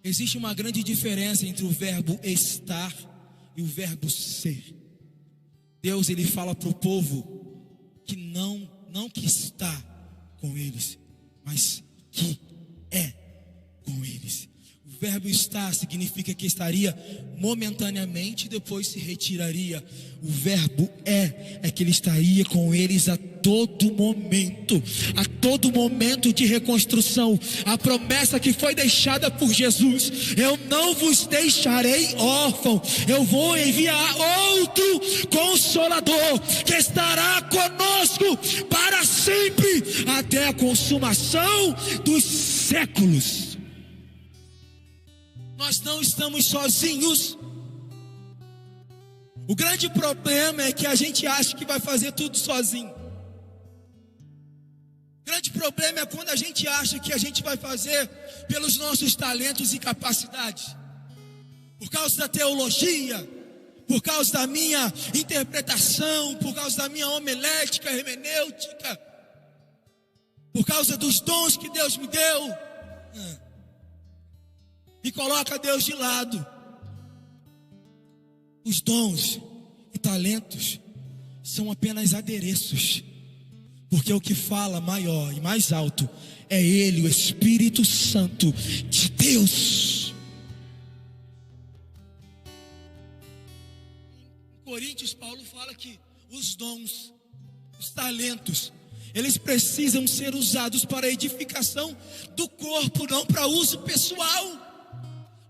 Existe uma grande diferença entre o verbo estar e o verbo ser. Deus, ele fala para o povo que não que está com eles, mas que é com eles. O verbo estar significa que estaria momentaneamente e depois se retiraria. O verbo é que ele estaria com eles a todo momento de reconstrução. A promessa que foi deixada por Jesus: eu não vos deixarei órfão, eu vou enviar outro Consolador que estará conosco para sempre, até a consumação dos séculos. Nós não estamos sozinhos. O grande problema é que a gente acha que vai fazer tudo sozinho. O grande problema é quando a gente acha que a gente vai fazer pelos nossos talentos e capacidades, por causa da teologia, por causa da minha interpretação, por causa da minha homilética, hermenêutica, por causa dos dons que Deus me deu, e coloca Deus de lado. Os dons e talentos são apenas adereços, porque o que fala maior e mais alto é Ele, o Espírito Santo de Deus. Em Coríntios, Paulo fala que os dons, os talentos, eles precisam ser usados para a edificação do corpo, não para uso pessoal.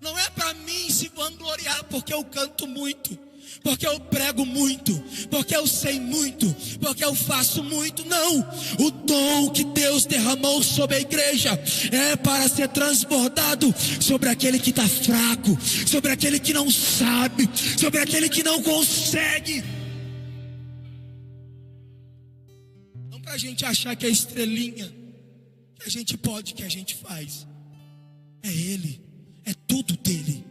Não é para mim se vangloriar porque eu canto muito, porque eu prego muito, porque eu sei muito, porque eu faço muito. Não, o dom que Deus derramou sobre a igreja é para ser transbordado sobre aquele que está fraco, sobre aquele que não sabe, sobre aquele que não consegue. Não para a gente achar que é estrelinha, que a gente pode, que a gente faz. É Ele, é tudo dele,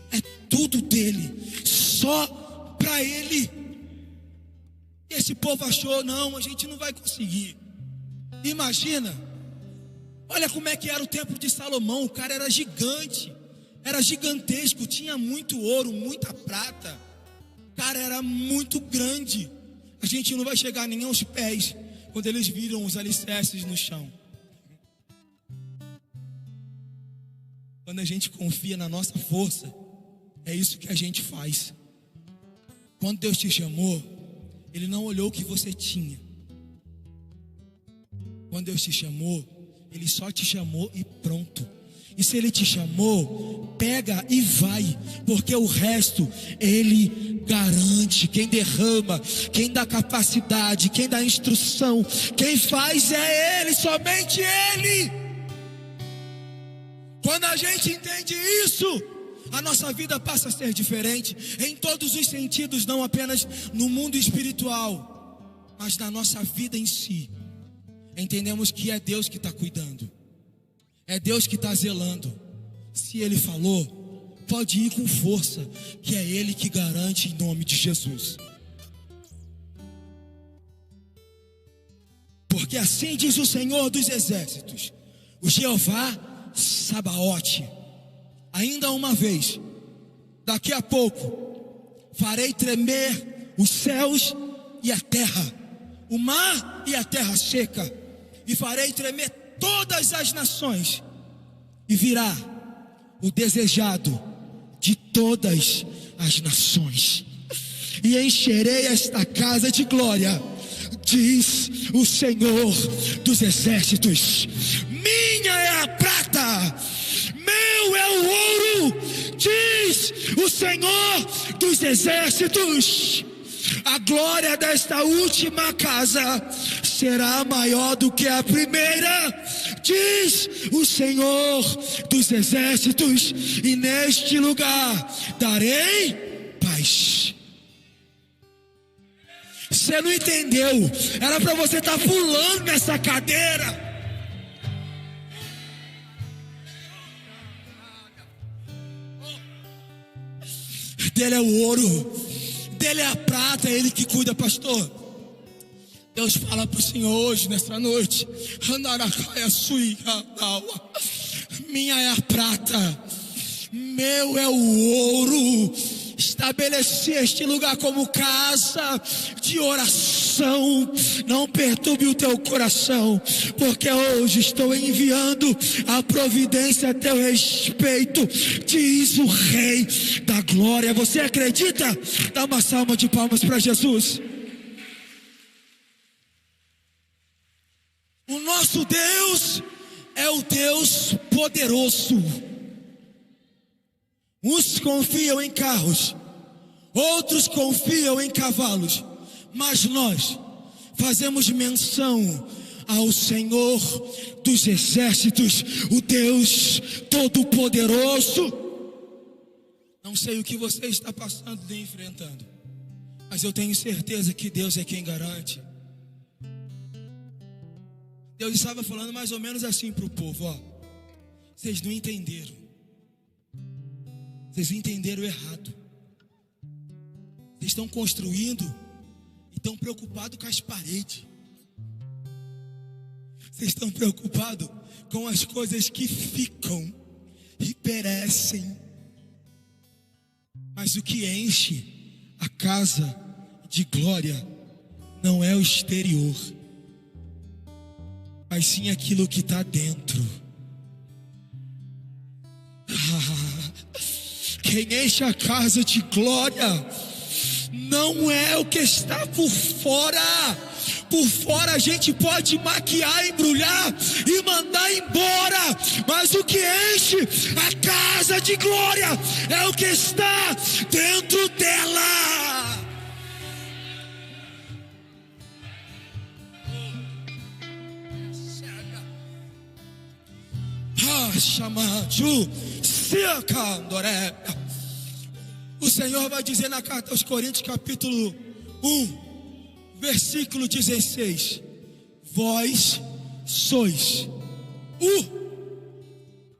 é tudo dele, só para Ele. E esse povo achou, não, a gente não vai conseguir. Imagina, olha como é que era o templo de Salomão. O cara era gigante, era gigantesco, tinha muito ouro, muita prata. O cara era muito grande. A gente não vai chegar nem aos pés quando eles viram os alicerces no chão. Quando a gente confia na nossa força, é isso que a gente faz. Quando Deus te chamou, Ele não olhou o que você tinha. Quando Deus te chamou, Ele só te chamou e pronto. E se Ele te chamou, pega e vai, porque o resto Ele garante. Quem derrama, quem dá capacidade, quem dá instrução, quem faz é Ele, somente Ele. Quando a gente entende isso, a nossa vida passa a ser diferente em todos os sentidos, não apenas no mundo espiritual, mas na nossa vida em si. Entendemos que é Deus que está cuidando, é Deus que está zelando. Se Ele falou, pode ir com força, que é Ele que garante, em nome de Jesus. Porque assim diz o Senhor dos Exércitos, o Jeová Sabaote: ainda uma vez, daqui a pouco, farei tremer os céus e a terra, o mar e a terra seca, e farei tremer todas as nações, e virá o desejado de todas as nações, e encherei esta casa de glória, diz o Senhor dos Exércitos. Minha é a prata, meu é o ouro, diz o Senhor dos Exércitos. A glória desta última casa será maior do que a primeira, diz o Senhor dos Exércitos, e neste lugar darei paz. Você não entendeu? Era para você estar pulando nessa cadeira. Dele é o ouro, dele é a prata, é Ele que cuida, pastor. Deus fala para o Senhor hoje, nessa noite: minha é a prata, meu é o ouro. Estabeleci este lugar como casa de oração. Não perturbe o teu coração, porque hoje estou enviando a providência a teu respeito, diz o Rei da Glória. Você acredita? Dá uma salva de palmas para Jesus. O nosso Deus é o Deus poderoso. Uns confiam em carros, outros confiam em cavalos, mas nós fazemos menção ao Senhor dos Exércitos, o Deus Todo-Poderoso. Não sei o que você está passando e enfrentando, mas eu tenho certeza que Deus é quem garante. Deus estava falando mais ou menos assim para o povo, ó. Vocês não entenderam. Vocês entenderam errado. Vocês estão construindo e estão preocupados com as paredes. Vocês estão preocupados com as coisas que ficam e perecem. Mas o que enche a casa de glória não é o exterior, mas sim aquilo que está dentro. Quem enche a casa de glória não é o que está por fora. Por fora a gente pode maquiar, embrulhar e mandar embora, mas o que enche a casa de glória é o que está dentro dela. O Senhor vai dizer na carta aos Coríntios, capítulo 1, versículo 16: vós sois o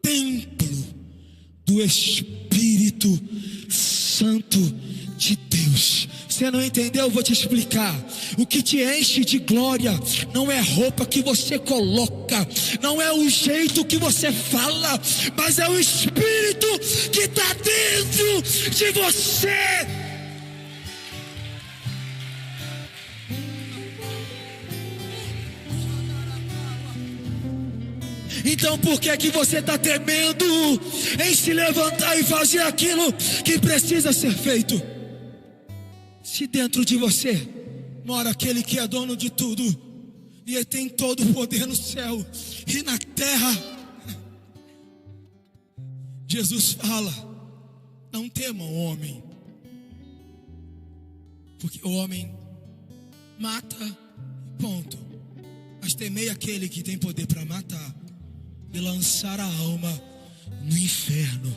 templo do Espírito Santo de Deus. Você não entendeu? Eu vou te explicar. O que te enche de glória não é roupa que você coloca, não é o jeito que você fala, mas é o Espírito que está dentro de você. Então por que você está temendo em se levantar e fazer aquilo que precisa ser feito? Se dentro de você mora aquele que é dono de tudo, e ele tem todo o poder no céu e na terra. Jesus fala: não temam o homem, porque o homem mata e ponto, mas temei aquele que tem poder para matar e lançar a alma no inferno.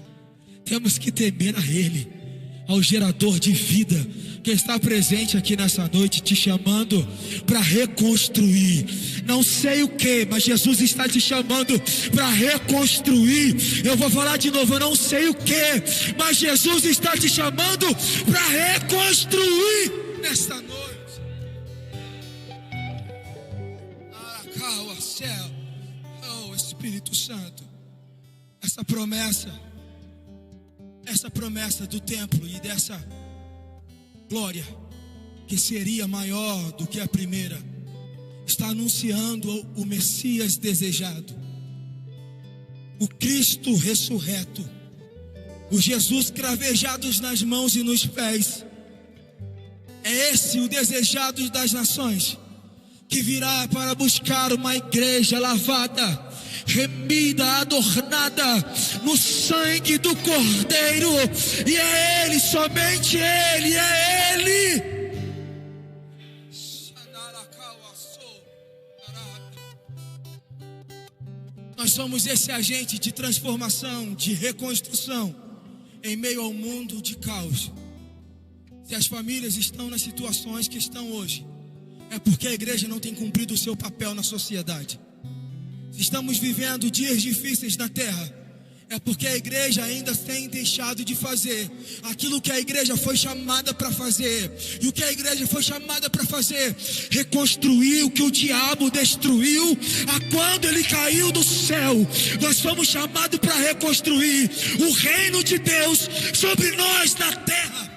Temos que temer a Ele, ao gerador de vida, que está presente aqui nessa noite, te chamando para reconstruir. Não sei o que, mas Jesus está te chamando para reconstruir. Eu vou falar de novo, eu não sei o que, mas Jesus está te chamando para reconstruir nesta noite. Aracau, céu, oh Espírito Santo, essa promessa do templo e dessa glória que seria maior do que a primeira, está anunciando o Messias desejado, o Cristo ressurreto, o Jesus cravejados nas mãos e nos pés. É esse o desejado das nações, que virá para buscar uma igreja lavada, remida, adornada no sangue do Cordeiro. E é Ele, somente Ele, é Ele. Nós somos esse agente de transformação, de reconstrução em meio ao mundo de caos. Se as famílias estão nas situações que estão hoje, é porque a igreja não tem cumprido o seu papel na sociedade. Se estamos vivendo dias difíceis na terra, é porque a igreja ainda tem deixado de fazer aquilo que a igreja foi chamada para fazer. E o que a igreja foi chamada para fazer? Reconstruir o que o diabo destruiu quando ele caiu do céu. Nós fomos chamados para reconstruir o reino de Deus sobre nós na terra.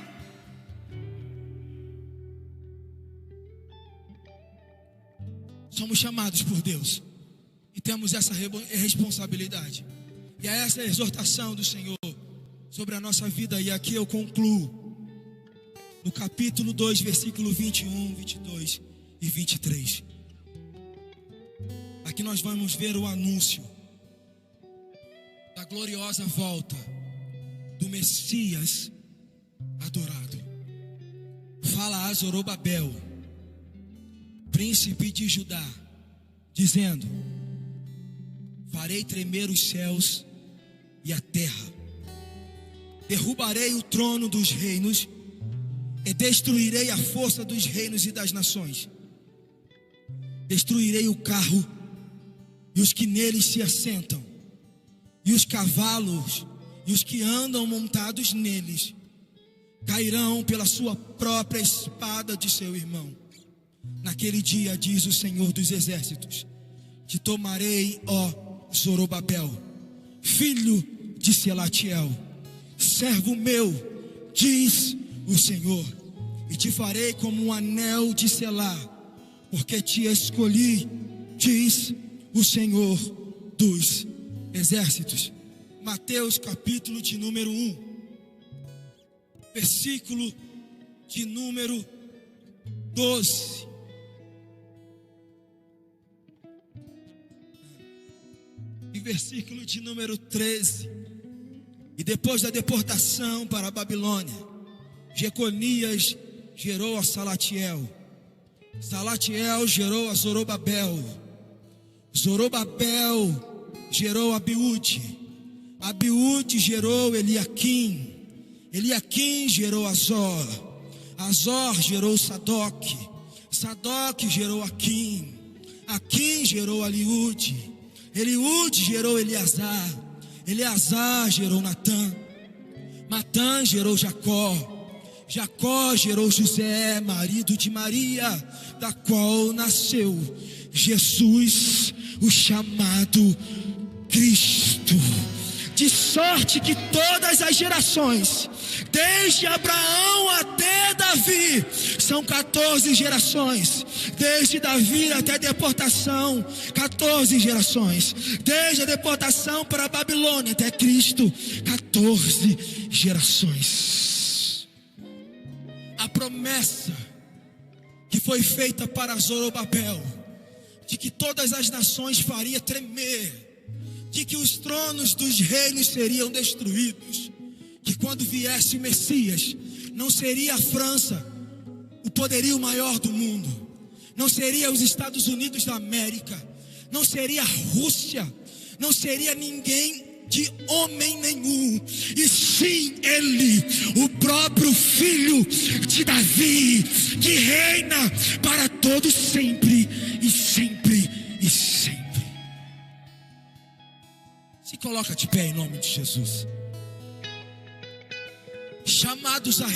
Somos chamados por Deus e temos essa responsabilidade. E é essa a exortação do Senhor sobre a nossa vida. E aqui eu concluo no capítulo 2, versículo 21, 22 e 23. Aqui nós vamos ver o anúncio da gloriosa volta do Messias adorado. Fala a Zorobabel, príncipe de Judá, dizendo: farei tremer os céus e a terra, derrubarei o trono dos reinos e destruirei a força dos reinos e das nações, destruirei o carro e os que neles se assentam, e os cavalos e os que andam montados neles cairão pela sua própria espada de seu irmão. Naquele dia, diz o Senhor dos Exércitos, te tomarei, ó Zorobabel, filho de Selatiel, servo meu, diz o Senhor, e te farei como um anel de selar, porque te escolhi, diz o Senhor dos Exércitos. Mateus capítulo de número 1, versículo de número 12. E versículo de número 13. E depois da deportação para a Babilônia, Jeconias gerou a Salatiel, Salatiel gerou a Zorobabel, Zorobabel gerou a Abiúde, Abiúde gerou Eliaquim, Eliaquim gerou Azor, Azor gerou Sadoque, Sadoque gerou Aquim, Aquim gerou Eliúde, Eliúde gerou Eleazar, Eleazar gerou Natã, Natã gerou Jacó, Jacó gerou José, marido de Maria, da qual nasceu Jesus, o chamado Cristo. De sorte que todas as gerações, desde Abraão até Davi, são 14 gerações. Desde Davi até a deportação, 14 gerações. Desde a deportação para a Babilônia até Cristo, 14 gerações. A promessa que foi feita para Zorobabel, de que todas as nações faria tremer, de que os tronos dos reinos seriam destruídos, que quando viesse o Messias, não seria a França o poderio maior do mundo, não seria os Estados Unidos da América, não seria a Rússia, não seria ninguém de homem nenhum, e sim Ele, o próprio Filho de Davi, que reina para todos sempre e sempre e sempre. Se coloca de pé em nome de Jesus. Chamados a